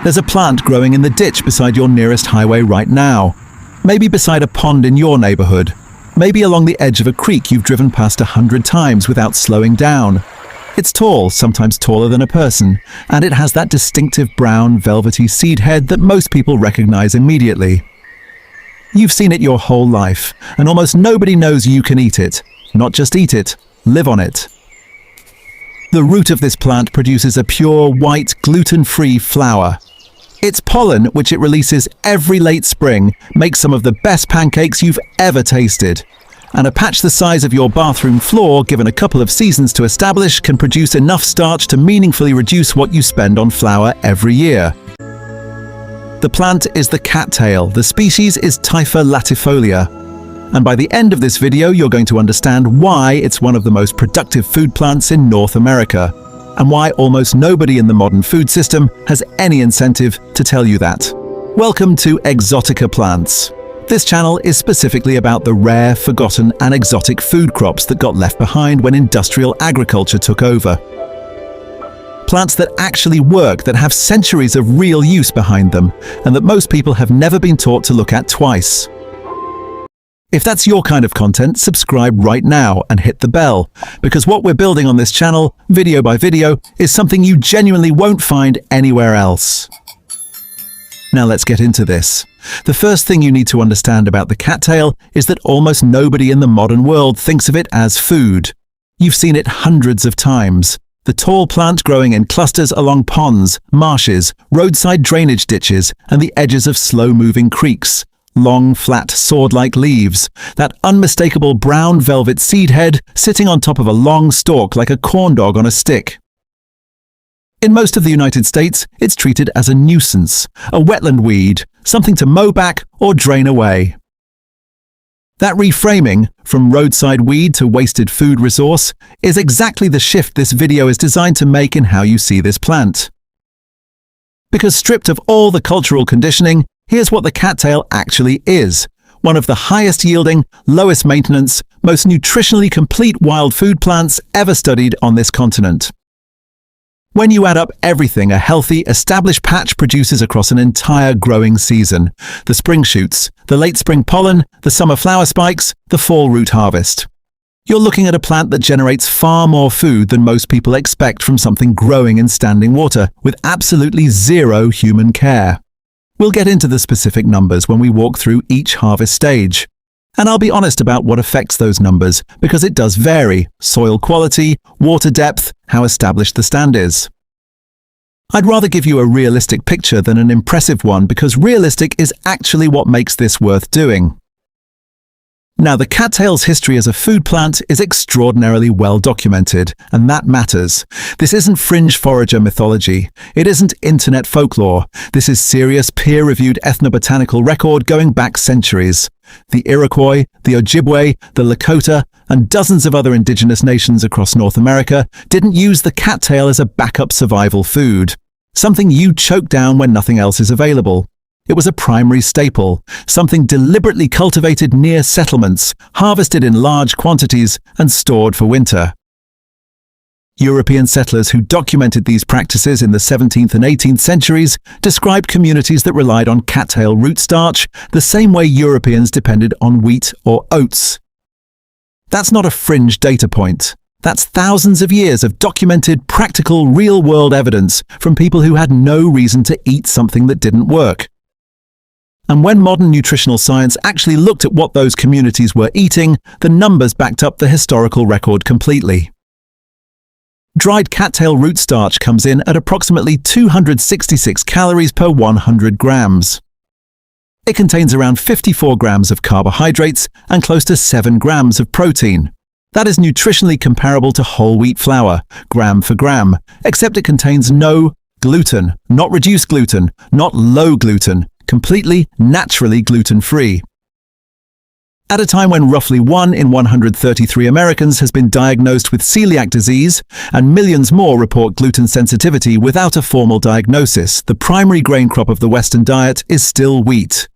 There's a plant growing in the ditch beside your nearest highway right now. Maybe beside a pond in your neighborhood. Maybe along the edge of a creek you've driven past 100 times without slowing down. It's tall, sometimes taller than a person, and it has that distinctive brown, velvety seed head that most people recognize immediately. You've seen it your whole life, and almost nobody knows you can eat it. Not just eat it, live on it. The root of this plant produces a pure, white, gluten-free flour. Its pollen, which it releases every late spring, makes some of the best pancakes you've ever tasted. And a patch the size of your bathroom floor, given a couple of seasons to establish, can produce enough starch to meaningfully reduce what you spend on flour every year. The plant is the cattail. The species is Typha latifolia. And by the end of this video, you're going to understand why it's one of the most productive food plants in North America, and why almost nobody in the modern food system has any incentive to tell you that. Welcome to Exotica Plants. This channel is specifically about the rare, forgotten, and exotic food crops that got left behind when industrial agriculture took over. Plants that actually work, that have centuries of real use behind them, and that most people have never been taught to look at twice. If that's your kind of content, subscribe right now and hit the bell, because what we're building on this channel, video by video, is something you genuinely won't find anywhere else. Now let's get into this. The first thing you need to understand about the cattail is that almost nobody in the modern world thinks of it as food. You've seen it hundreds of times. The tall plant growing in clusters along ponds, marshes, roadside drainage ditches, and the edges of slow-moving creeks. Long, flat, sword-like leaves, that unmistakable brown velvet seed head sitting on top of a long stalk like a corn dog on a stick. In most of the United States, it's treated as a nuisance, a wetland weed, something to mow back or drain away. That reframing, from roadside weed to wasted food resource, is exactly the shift this video is designed to make in how you see this plant. Because stripped of all the cultural conditioning, here's what the cattail actually is: one of the highest yielding, lowest maintenance, most nutritionally complete wild food plants ever studied on this continent. When you add up everything a healthy, established patch produces across an entire growing season, the spring shoots, the late spring pollen, the summer flower spikes, the fall root harvest, you're looking at a plant that generates far more food than most people expect from something growing in standing water, with absolutely zero human care. We'll get into the specific numbers when we walk through each harvest stage. And I'll be honest about what affects those numbers, because it does vary: soil quality, water depth, how established the stand is. I'd rather give you a realistic picture than an impressive one, because realistic is actually what makes this worth doing. Now, the cattail's history as a food plant is extraordinarily well documented, and that matters. This isn't fringe forager mythology. It isn't internet folklore. This is serious, peer-reviewed ethnobotanical record going back centuries. The Iroquois, the Ojibwe, the Lakota, and dozens of other indigenous nations across North America didn't use the cattail as a backup survival food, something you choke down when nothing else is available. It was a primary staple, something deliberately cultivated near settlements, harvested in large quantities, and stored for winter. European settlers who documented these practices in the 17th and 18th centuries described communities that relied on cattail root starch the same way Europeans depended on wheat or oats. That's not a fringe data point. That's thousands of years of documented, practical, real-world evidence from people who had no reason to eat something that didn't work. And when modern nutritional science actually looked at what those communities were eating, the numbers backed up the historical record completely. Dried cattail root starch comes in at approximately 266 calories per 100 grams. It contains around 54 grams of carbohydrates and close to 7 grams of protein. That is nutritionally comparable to whole wheat flour, gram for gram, except it contains no gluten, not reduced gluten, not low gluten, completely, naturally gluten-free. At a time when roughly 1 in 133 Americans has been diagnosed with celiac disease, and millions more report gluten sensitivity without a formal diagnosis, the primary grain crop of the Western diet is still wheat.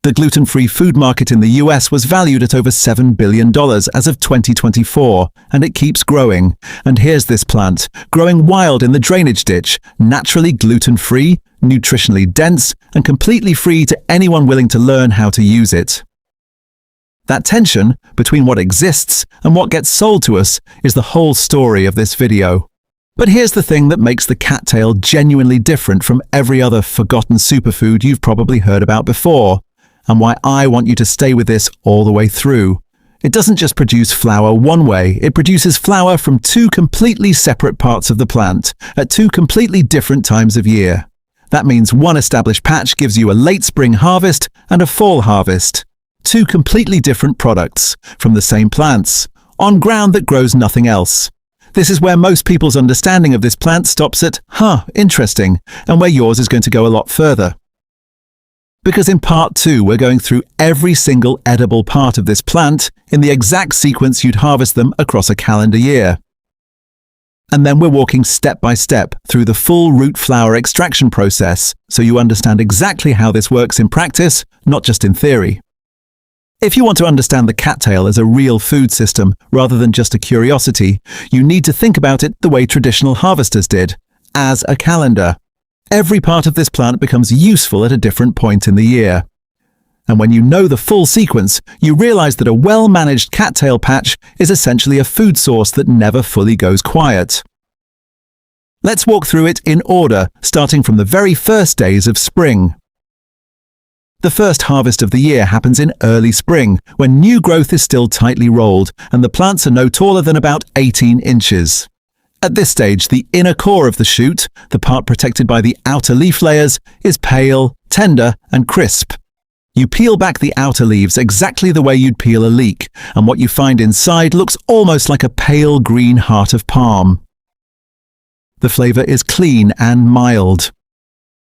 The gluten-free food market in the US was valued at over $7 billion as of 2024, and it keeps growing. And here's this plant, growing wild in the drainage ditch, naturally gluten-free, nutritionally dense, and completely free to anyone willing to learn how to use it. That tension between what exists and what gets sold to us is the whole story of this video. But here's the thing that makes the cattail genuinely different from every other forgotten superfood you've probably heard about before, and why I want you to stay with this all the way through. It doesn't just produce flour one way, it produces flour from two completely separate parts of the plant, at two completely different times of year. That means one established patch gives you a late spring harvest and a fall harvest. Two completely different products, from the same plants, on ground that grows nothing else. This is where most people's understanding of this plant stops at, interesting, and where yours is going to go a lot further. Because in part 2, we're going through every single edible part of this plant in the exact sequence you'd harvest them across a calendar year. And then we're walking step by step through the full root flour extraction process, so you understand exactly how this works in practice, not just in theory. If you want to understand the cattail as a real food system rather than just a curiosity, you need to think about it the way traditional harvesters did, as a calendar. Every part of this plant becomes useful at a different point in the year. And when you know the full sequence, you realize that a well-managed cattail patch is essentially a food source that never fully goes quiet. Let's walk through it in order, starting from the very first days of spring. The first harvest of the year happens in early spring, when new growth is still tightly rolled and the plants are no taller than about 18 inches. At this stage, the inner core of the shoot, the part protected by the outer leaf layers, is pale, tender, and crisp. You peel back the outer leaves exactly the way you'd peel a leek, and what you find inside looks almost like a pale green heart of palm. The flavor is clean and mild.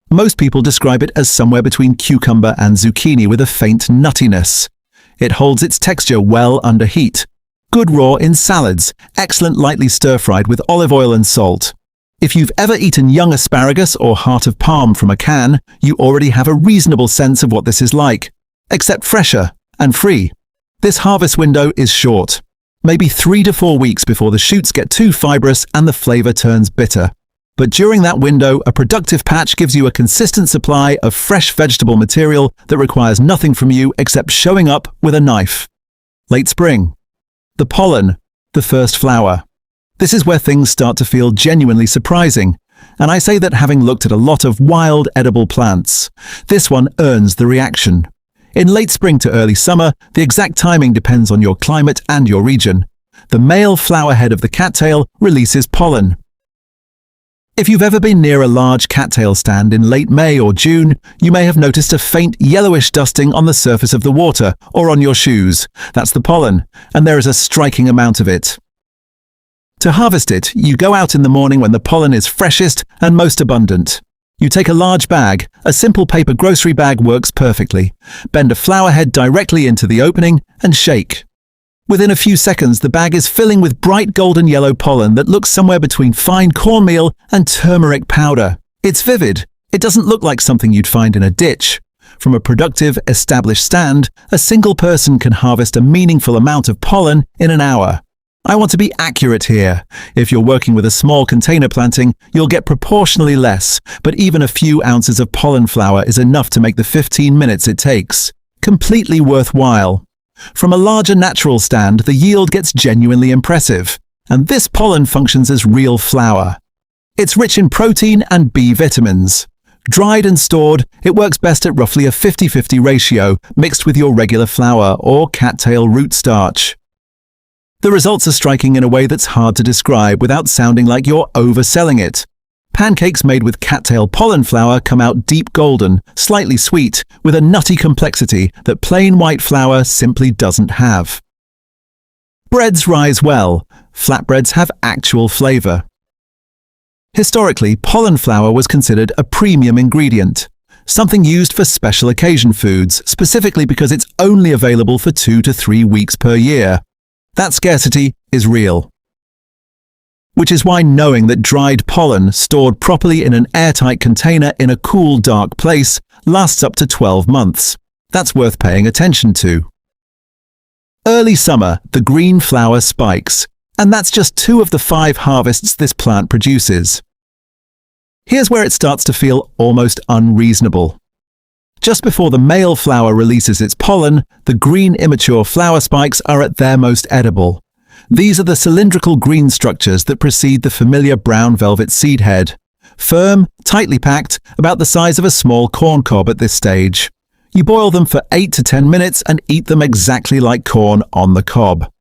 Most people describe it as somewhere between cucumber and zucchini with a faint nuttiness. It holds its texture well under heat. Good raw in salads, excellent lightly stir-fried with olive oil and salt. If you've ever eaten young asparagus or heart of palm from a can, you already have a reasonable sense of what this is like, except fresher and free. This harvest window is short, maybe 3 to 4 weeks before the shoots get too fibrous and the flavor turns bitter. But during that window, a productive patch gives you a consistent supply of fresh vegetable material that requires nothing from you except showing up with a knife. Late spring. The pollen, the first flower. This is where things start to feel genuinely surprising, and I say that having looked at a lot of wild edible plants, this one earns the reaction. In late spring to early summer, the exact timing depends on your climate and your region. The male flower head of the cattail releases pollen. If you've ever been near a large cattail stand in late May or June, you may have noticed a faint yellowish dusting on the surface of the water or on your shoes. That's the pollen, and there is a striking amount of it. To harvest it, you go out in the morning when the pollen is freshest and most abundant. You take a large bag, a simple paper grocery bag works perfectly, bend a flower head directly into the opening and shake. Within a few seconds, the bag is filling with bright golden yellow pollen that looks somewhere between fine cornmeal and turmeric powder. It's vivid. It doesn't look like something you'd find in a ditch. From a productive, established stand, a single person can harvest a meaningful amount of pollen in an hour. I want to be accurate here. If you're working with a small container planting, you'll get proportionally less, but even a few ounces of pollen flour is enough to make the 15 minutes it takes. Completely worthwhile. From a larger natural stand, the yield gets genuinely impressive, and this pollen functions as real flour. It's rich in protein and B vitamins. Dried and stored, it works best at roughly a 50-50 ratio, mixed with your regular flour or cattail root starch. The results are striking in a way that's hard to describe without sounding like you're overselling it. Pancakes made with cattail pollen flour come out deep golden, slightly sweet, with a nutty complexity that plain white flour simply doesn't have. Breads rise well. Flatbreads have actual flavor. Historically, pollen flour was considered a premium ingredient, something used for special occasion foods, specifically because it's only available for 2 to 3 weeks per year. That scarcity is real. Which is why knowing that dried pollen stored properly in an airtight container in a cool, dark place lasts up to 12 months. That's worth paying attention to. Early summer, the green flower spikes, and that's just 2 of the 5 harvests this plant produces. Here's where it starts to feel almost unreasonable. Just before the male flower releases its pollen, the green immature flower spikes are at their most edible. These are the cylindrical green structures that precede the familiar brown velvet seed head. Firm, tightly packed, about the size of a small corn cob at this stage. You boil them for 8 to 10 minutes and eat them exactly like corn on the cob.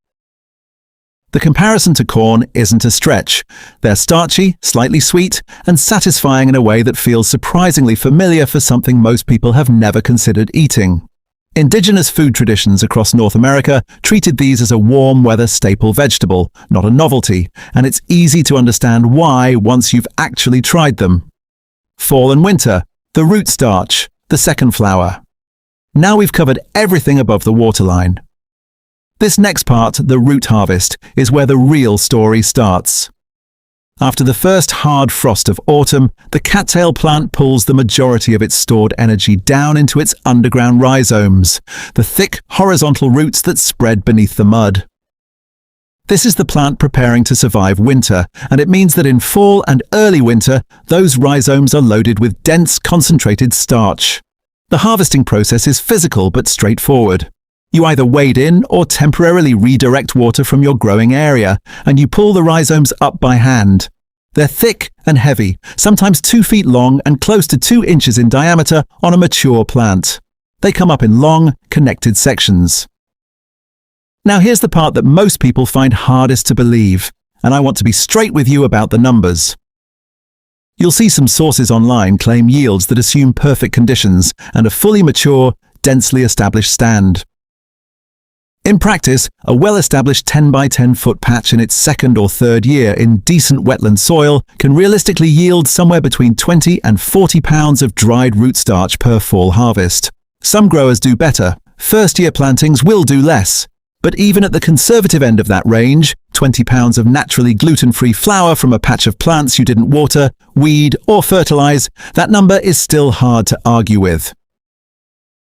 The comparison to corn isn't a stretch. They're starchy, slightly sweet, and satisfying in a way that feels surprisingly familiar for something most people have never considered eating. Indigenous food traditions across North America treated these as a warm-weather staple vegetable, not a novelty, and it's easy to understand why once you've actually tried them. Fall and winter, the root starch, the second flower. Now we've covered everything above the waterline. This next part, the root harvest, is where the real story starts. After the first hard frost of autumn, the cattail plant pulls the majority of its stored energy down into its underground rhizomes, the thick, horizontal roots that spread beneath the mud. This is the plant preparing to survive winter, and it means that in fall and early winter, those rhizomes are loaded with dense, concentrated starch. The harvesting process is physical but straightforward. You either wade in or temporarily redirect water from your growing area, and you pull the rhizomes up by hand. They're thick and heavy, sometimes 2 feet long and close to 2 inches in diameter on a mature plant. They come up in long, connected sections. Now here's the part that most people find hardest to believe, and I want to be straight with you about the numbers. You'll see some sources online claim yields that assume perfect conditions and a fully mature, densely established stand. In practice, a well-established 10 by 10 foot patch in its second or third year in decent wetland soil can realistically yield somewhere between 20 and 40 pounds of dried root starch per fall harvest. Some growers do better. First-year plantings will do less. But even at the conservative end of that range, 20 pounds of naturally gluten-free flour from a patch of plants you didn't water, weed, or fertilize, that number is still hard to argue with.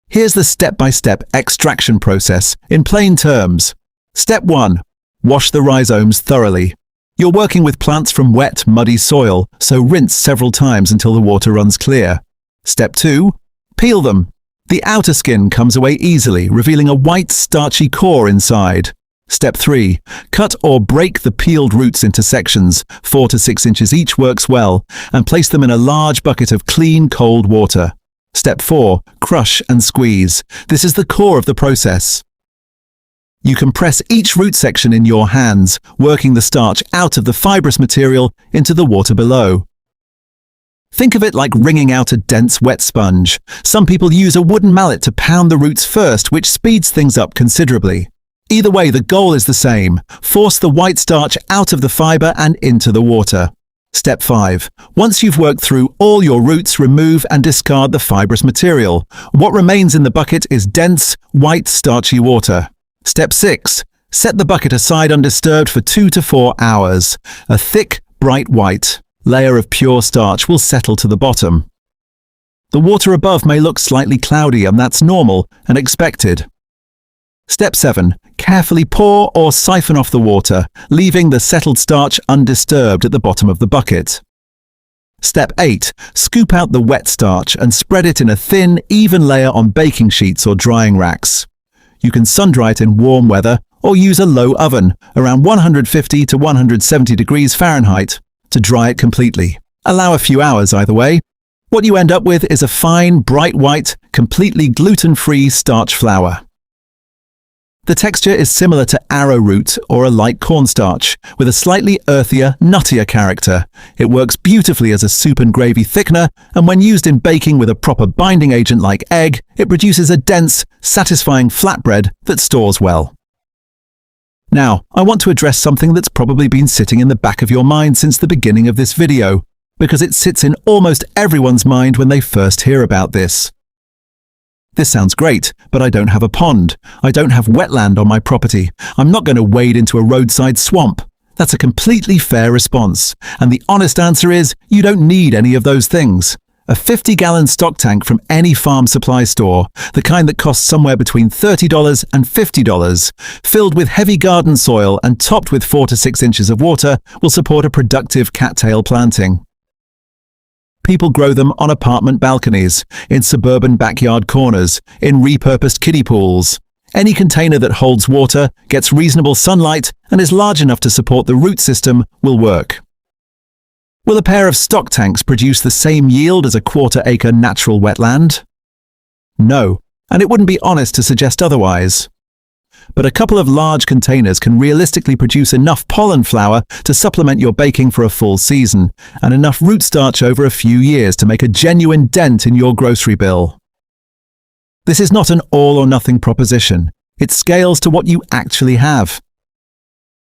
Here's the step-by-step extraction process, in plain terms. Step 1. Wash the rhizomes thoroughly. You're working with plants from wet, muddy soil, so rinse several times until the water runs clear. Step 2. Peel them. The outer skin comes away easily, revealing a white, starchy core inside. Step 3. Cut or break the peeled roots into sections, 4 to 6 inches each works well, and place them in a large bucket of clean, cold water. Step 4. Crush and squeeze. This is the core of the process. You compress each root section in your hands, working the starch out of the fibrous material into the water below. Think of it like wringing out a dense wet sponge. Some people use a wooden mallet to pound the roots first, which speeds things up considerably. Either way, the goal is the same. Force the white starch out of the fiber and into the water. Step 5. Once you've worked through all your roots, remove and discard the fibrous material. What remains in the bucket is dense, white, starchy water. Step 6. Set the bucket aside undisturbed for 2 to 4 hours. A thick, bright white layer of pure starch will settle to the bottom. The water above may look slightly cloudy, and that's normal and expected. Step 7. Carefully pour or siphon off the water, leaving the settled starch undisturbed at the bottom of the bucket. Step 8. Scoop out the wet starch and spread it in a thin, even layer on baking sheets or drying racks. You can sun-dry it in warm weather or use a low oven, around 150 to 170 degrees Fahrenheit, to dry it completely. Allow a few hours either way. What you end up with is a fine, bright white, completely gluten-free starch flour. The texture is similar to arrowroot or a light cornstarch, with a slightly earthier, nuttier character. It works beautifully as a soup and gravy thickener, and when used in baking with a proper binding agent like egg, it produces a dense, satisfying flatbread that stores well. Now, I want to address something that's probably been sitting in the back of your mind since the beginning of this video, because it sits in almost everyone's mind when they first hear about this. This sounds great, but I don't have a pond. I don't have wetland on my property. I'm not going to wade into a roadside swamp. That's a completely fair response. And the honest answer is, you don't need any of those things. A 50-gallon stock tank from any farm supply store, the kind that costs somewhere between $30 and $50, filled with heavy garden soil and topped with 4 to 6 inches of water, will support a productive cattail planting. People grow them on apartment balconies, in suburban backyard corners, in repurposed kiddie pools. Any container that holds water, gets reasonable sunlight, and is large enough to support the root system will work. Will a pair of stock tanks produce the same yield as a quarter-acre natural wetland? No, and it wouldn't be honest to suggest otherwise. But a couple of large containers can realistically produce enough pollen flour to supplement your baking for a full season, and enough root starch over a few years to make a genuine dent in your grocery bill. This is not an all-or-nothing proposition. It scales to what you actually have.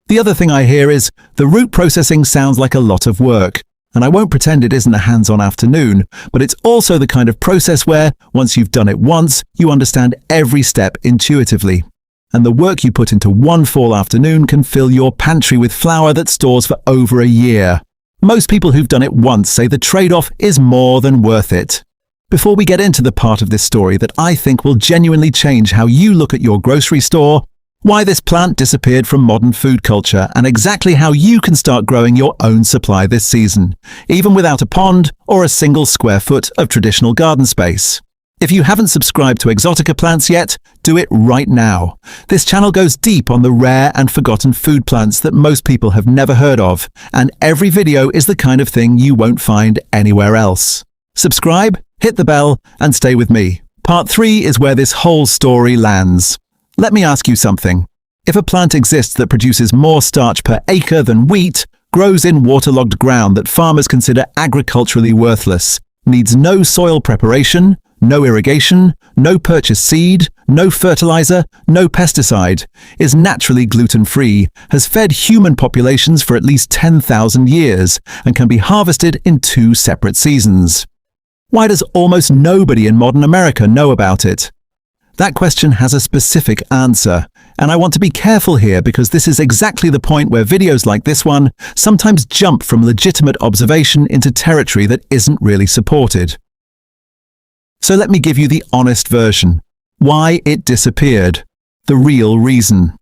The other thing I hear is, the root processing sounds like a lot of work, and I won't pretend it isn't a hands-on afternoon, but it's also the kind of process where, once you've done it once, you understand every step intuitively. And the work you put into one fall afternoon can fill your pantry with flour that stores for over a year. Most people who've done it once say the trade-off is more than worth it. Before we get into the part of this story that I think will genuinely change how you look at your grocery store, why this plant disappeared from modern food culture, and exactly how you can start growing your own supply this season, even without a pond or a single square foot of traditional garden space. If you haven't subscribed to Exotica Plants yet, do it right now. This channel goes deep on the rare and forgotten food plants that most people have never heard of, and every video is the kind of thing you won't find anywhere else. Subscribe, hit the bell, and stay with me. Part 3 is where this whole story lands. Let me ask you something. If a plant exists that produces more starch per acre than wheat, grows in waterlogged ground that farmers consider agriculturally worthless, needs no soil preparation, no irrigation, no purchased seed, no fertilizer, no pesticide, is naturally gluten-free, has fed human populations for at least 10,000 years, and can be harvested in 2 separate seasons. Why does almost nobody in modern America know about it? That question has a specific answer, and I want to be careful here because this is exactly the point where videos like this one sometimes jump from legitimate observation into territory that isn't really supported. So let me give you the honest version. Why it disappeared. The real reason.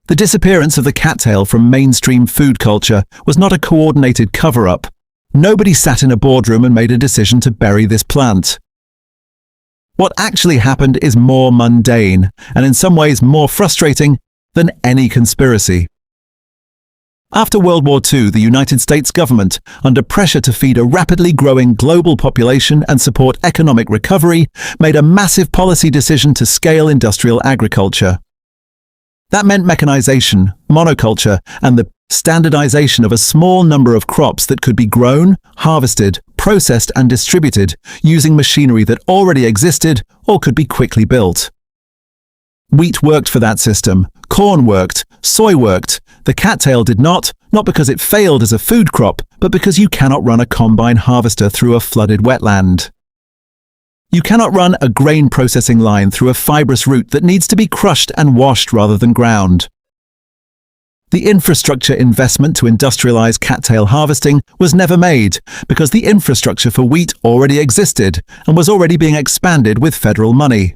The disappearance of the cattail from mainstream food culture was not a coordinated cover-up. Nobody sat in a boardroom and made a decision to bury this plant. What actually happened is more mundane, and in some ways more frustrating than any conspiracy. After World War II, the United States government, under pressure to feed a rapidly growing global population and support economic recovery, made a massive policy decision to scale industrial agriculture. That meant mechanization, monoculture, and the standardization of a small number of crops that could be grown, harvested, processed, and distributed using machinery that already existed or could be quickly built. Wheat worked for that system, corn worked, soy worked. The cattail did not because it failed as a food crop, but because you cannot run a combine harvester through a flooded wetland. You cannot run a grain processing line through a fibrous root that needs to be crushed and washed rather than ground. The infrastructure investment to industrialize cattail harvesting was never made because the infrastructure for wheat already existed and was already being expanded with federal money.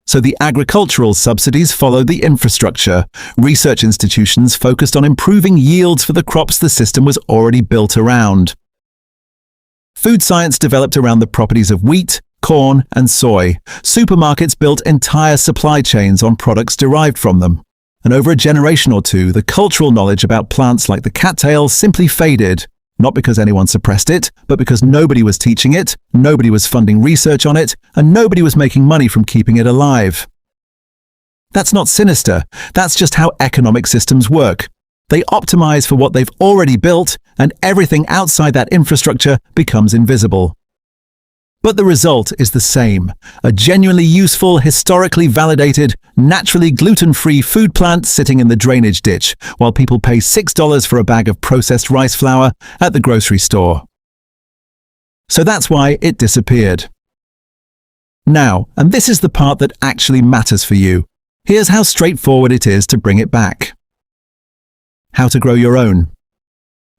So the agricultural subsidies followed the infrastructure. Research institutions focused on improving yields for the crops the system was already built around. Food science developed around the properties of wheat, corn, and soy. Supermarkets built entire supply chains on products derived from them. And over a generation or two, the cultural knowledge about plants like the cattail simply faded, not because anyone suppressed it, but because nobody was teaching it, nobody was funding research on it, and nobody was making money from keeping it alive. That's not sinister, that's just how economic systems work. They optimize for what they've already built, and everything outside that infrastructure becomes invisible. But the result is the same, a genuinely useful, historically validated, naturally gluten-free food plant sitting in the drainage ditch, while people pay $6 for a bag of processed rice flour at the grocery store. So that's why it disappeared. Now, and this is the part that actually matters for you, here's how straightforward it is to bring it back. How to grow your own.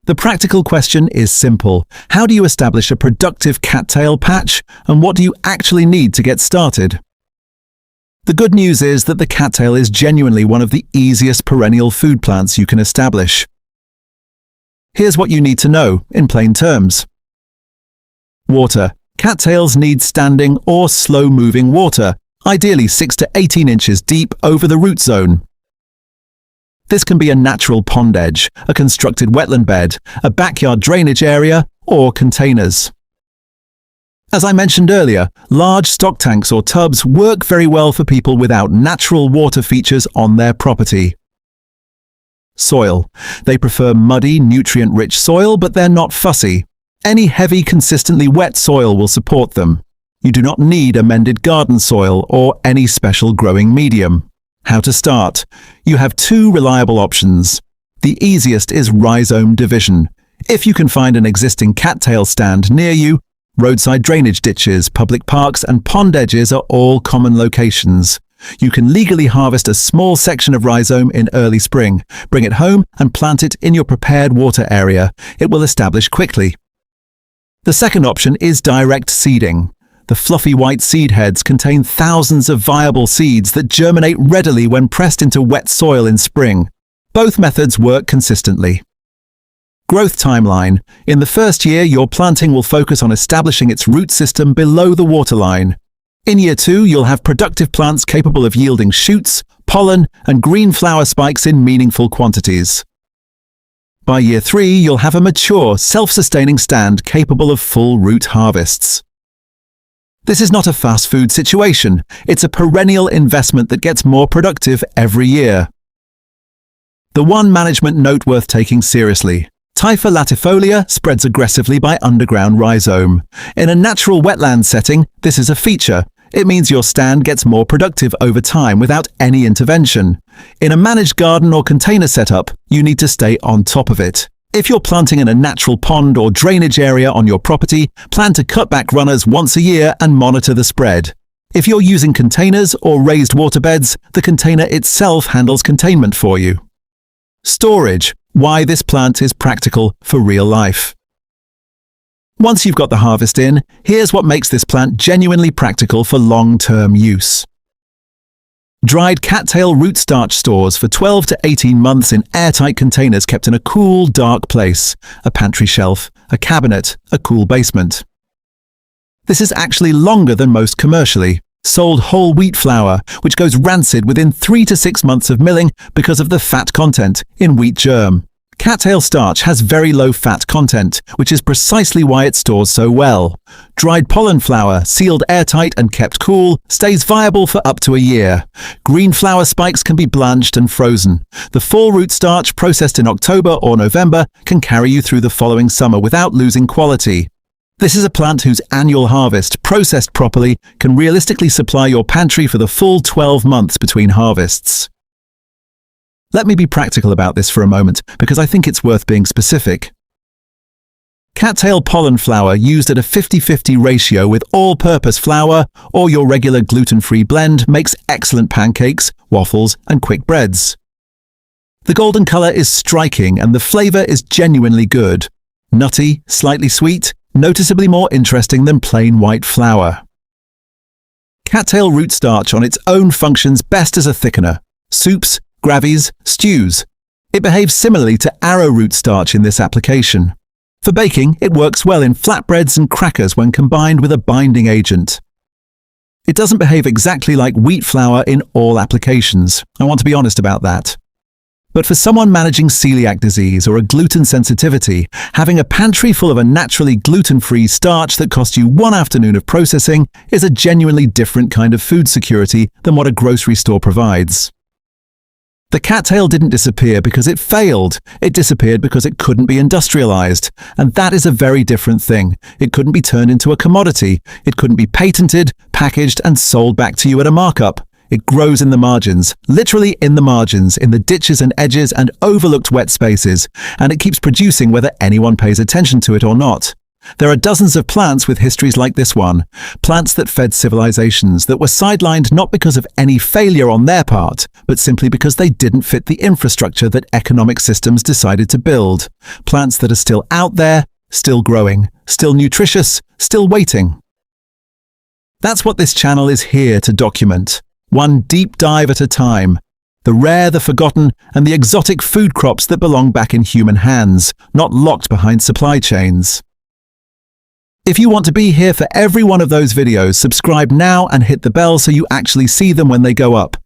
The practical question is simple. How do you establish a productive cattail patch, and what do you actually need to get started? The good news is that the cattail is genuinely one of the easiest perennial food plants you can establish. Here's what you need to know, in plain terms. water. Cattails need standing or slow-moving water, ideally 6 to 18 inches deep over the root zone. This can be a natural pond edge, a constructed wetland bed, a backyard drainage area, or containers. As I mentioned earlier, large stock tanks or tubs work very well for people without natural water features on their property. Soil. They prefer muddy, nutrient-rich soil, but they're not fussy. Any heavy, consistently wet soil will support them. You do not need amended garden soil or any special growing medium. How to start? You have two reliable options. The easiest is rhizome division. If you can find an existing cattail stand near you, roadside drainage ditches, public parks, and pond edges are all common locations. You can legally harvest a small section of rhizome in early spring, bring it home and plant it in your prepared water area. It will establish quickly. The second option is direct seeding. The fluffy white seed heads contain thousands of viable seeds that germinate readily when pressed into wet soil in spring. Both methods work consistently. Growth timeline. In the first year, your planting will focus on establishing its root system below the waterline. In year 2, you'll have productive plants capable of yielding shoots, pollen, and green flower spikes in meaningful quantities. By year 3, you'll have a mature, self-sustaining stand capable of full root harvests. This is not a fast food situation. It's a perennial investment that gets more productive every year. The one management note worth taking seriously. Typha latifolia spreads aggressively by underground rhizome. In a natural wetland setting, this is a feature. It means your stand gets more productive over time without any intervention. In a managed garden or container setup, you need to stay on top of it. If you're planting in a natural pond or drainage area on your property, plan to cut back runners once a year and monitor the spread. If you're using containers or raised waterbeds, the container itself handles containment for you. Storage. Why this plant is practical for real life. Once you've got the harvest in, here's what makes this plant genuinely practical for long-term use. Dried cattail root starch stores for 12 to 18 months in airtight containers kept in a cool, dark place, a pantry shelf, a cabinet, a cool basement. This is actually longer than most commercially sold whole wheat flour, which goes rancid within 3 to 6 months of milling because of the fat content in wheat germ. Cattail starch has very low fat content, which is precisely why it stores so well. Dried pollen flour, sealed airtight and kept cool, stays viable for up to a year. Green flower spikes can be blanched and frozen. The full root starch, processed in October or November, can carry you through the following summer without losing quality. This is a plant whose annual harvest, processed properly, can realistically supply your pantry for the full 12 months between harvests. Let me be practical about this for a moment, because I think it's worth being specific. Cattail pollen flour used at a 50-50 ratio with all-purpose flour or your regular gluten-free blend makes excellent pancakes, waffles, and quick breads. The golden color is striking and the flavor is genuinely good. Nutty, slightly sweet, noticeably more interesting than plain white flour. Cattail root starch on its own functions best as a thickener. Soups, gravies, stews. It behaves similarly to arrowroot starch in this application. For baking, it works well in flatbreads and crackers when combined with a binding agent. It doesn't behave exactly like wheat flour in all applications. I want to be honest about that. But for someone managing celiac disease or a gluten sensitivity, having a pantry full of a naturally gluten-free starch that costs you one afternoon of processing is a genuinely different kind of food security than what a grocery store provides. The cattail didn't disappear because it failed. It disappeared because it couldn't be industrialized. And that is a very different thing. It couldn't be turned into a commodity. It couldn't be patented, packaged, and sold back to you at a markup. It grows in the margins, literally in the margins, in the ditches and edges and overlooked wet spaces, and it keeps producing whether anyone pays attention to it or not. There are dozens of plants with histories like this one, plants that fed civilizations that were sidelined not because of any failure on their part, but simply because they didn't fit the infrastructure that economic systems decided to build. Plants that are still out there, still growing, still nutritious, still waiting. That's what this channel is here to document. One deep dive at a time. The rare, the forgotten, and the exotic food crops that belong back in human hands, not locked behind supply chains. If you want to be here for every one of those videos, subscribe now and hit the bell so you actually see them when they go up.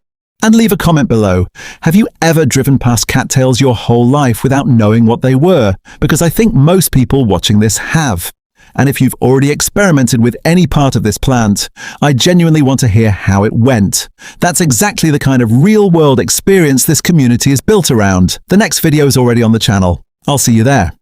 And leave a comment below. Have you ever driven past cattails your whole life without knowing what they were? Because I think most people watching this have. And if you've already experimented with any part of this plant, I genuinely want to hear how it went. That's exactly the kind of real-world experience this community is built around. The next video is already on the channel. I'll see you there.